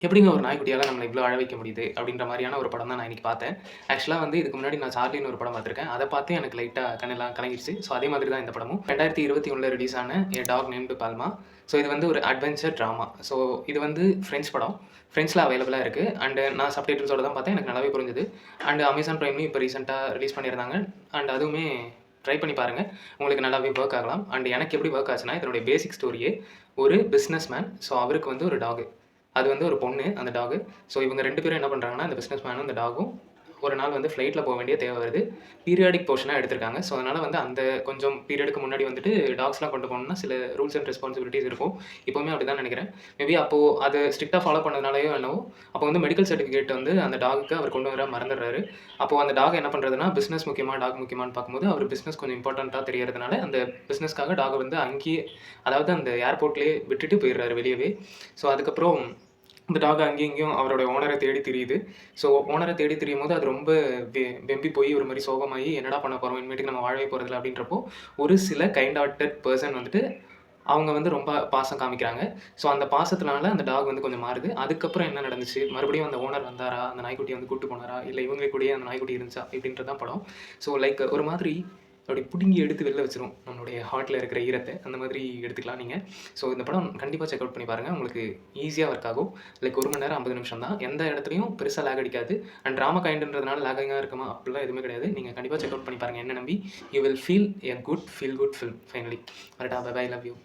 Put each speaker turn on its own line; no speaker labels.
எப்படிங்க ஒரு நாய்க்குட்டியால நம்மள இவ்ளோ அழ வைக்க முடியுது? அப்படின்ற மாரியான ஒரு படம் தான் நான் இன்னைக்கு பார்த்தேன். ஆக்சுவலா வந்து இதுக்கு முன்னாடி நான் சார்லின்னு ஒரு படம் பார்த்துருக்கேன். அத பார்த்தே எனக்கு லைட்டா கண்ணெல்லாம் கலங்கிருச்சு. ஸோ அதே மாதிரி தான் இந்த படமும். 2021ல ரிலீஸ் ஆன எ டாக் நேம்டு பால்மா. ஸோ இது வந்து ஒரு அட்வென்ச்சர் ட்ராமா. ஸோ இது வந்து ஃப்ரெஞ்ச் படம். ஃப்ரெஞ்ச்ல அவைலபிளா இருக்கு. அண்ட் நான் சப்டைட்டில்ஸோட தான் பார்த்தேன். எனக்கு நல்லாவே புரிஞ்சது. அண்ட் அமேசான் பிரைம்லயும் இப்போ ரீசென்ட்டா ரிலீஸ் பண்ணியிருந்தாங்க. அண்ட் அதுவுமே ட்ரை பண்ணி பாருங்க. உங்களுக்கு நல்லாவே வொர்க் ஆகலாம். அண்ட் எனக்கு எப்படி வொர்க் ஆச்சுன்னா, இதனுடைய பேசிக் ஸ்டோரியே ஒரு பிசினஸ் மேன். ஸோ அவருக்கு வந்து ஒரு டாக். அது வந்து ஒரு பொண்ணு அந்த டாகு. ஸோ இவங்க 2 பேரும் என்ன பண்ணுறாங்கன்னா, இந்த பிசினஸ் மேனும் இந்த டாகும் ஒரு நாள் வந்து ஃப்ளைட்ல போ வேண்டிய தேவை வருது. பீரியாடிக் போர்ஷனா எடுத்திருக்காங்க. ஸோ அதனால வந்து அந்த கொஞ்சம் பீரியடுக்கு முன்னாடி வந்துட்டு டாக்ஸ்லாம் கொண்டு போணும்னா சில ரூல்ஸ் அண்ட் ரெஸ்பான்சிபிலிட்டீஸ் இருக்கும். இப்பவுமே அப்படி தான் நெனைக்கிறேன். மேபி அப்போ அத ஸ்ட்ரிக்ட்டா ஃபாலோ பண்ணதுனாலயோ என்னவோ, அப்போ வந்து மெடிக்கல் சர்டிஃபிகேட் வந்து அந்த டாகுக்கு அவர் கொண்டு வர மறந்துடுறாரு. அப்போ அந்த டாக் என்ன பண்ணுறதுன்னா, பிசினஸ் முக்கியமா, டாக் முக்கியமான்னு பார்க்கும்போது, அவர் பிசினஸ் கொஞ்சம் இம்பார்ட்டன்ட்டா தெரியறதுனால, அந்த பிசினஸ்க்காக டாக வந்து அங்கேயே அதாவது அந்த ஏர்போர்ட்லயே விட்டுட்டு போயிடுறாரு வெளியவே. ஸோ அதுக்கப்புறம் இந்த டாக் அங்கேயும் இங்கேயும் அவரோட ஓனர தேடி திரியுது. ஸோ ஓனர தேடி திரியும்போது அது ரொம்ப வெம்பி போய் ஒரு மாரி சோகமாயி, என்னடா பண்ண போறோம்? இனிமேட்டுக்கு நம்ம வாழவே போறதில்ல அப்படின்றப்போ, ஒரு சில கைண்ட் ஹார்ட்டட் பெர்சன் வந்துட்டு அவங்க வந்து ரொம்ப பாசம் காமிக்கிறாங்க. ஸோ அந்த பாசத்தினால அந்த டாக் வந்து கொஞ்சம் மாறுது. அதுக்கப்புறம் என்ன நடந்துச்சு? மறுபடியும் அந்த ஓனர் வந்தாரா? அந்த நாய்க்குட்டிய வந்து கூட்டு போனாரா? இல்ல இவங்க கூடயே அந்த நாய்க்குட்டி இருந்துச்சா? இப்படின்றது தான் படம். ஸோ லைக் ஒரு மாதிரி அப்படி புடுங்கி எடுத்து வெளில வச்சுரும். நம்மளுடைய ஹார்ட்ல இருக்கிற ஈரத்த. அந்த மாதிரி எடுத்துக்கலாம் நீங்க. ஸோ இந்த படம் கண்டிப்பா செக் அவுட் பண்ணி பாருங்க. உங்களுக்கு ஈஸியா ஒர்க் ஆகும். லைக் 1 மணி நேரம் 50 நிமிஷம் தான். எந்த இடத்துலயும் பெருசா லேக் அடிக்காது. அண்ட் ட்ராமா கைண்டுன்றதுனால லேக்கிங்கா இருக்குமா? அப்படிலாம் எதுவுமே கிடையாது. நீங்க கண்டிப்பா செக் அவுட் பண்ணி பாருங்க. என்ன நம்பி. You will feel a good feel good film finally. வரட்டா? Bye bye. Love you.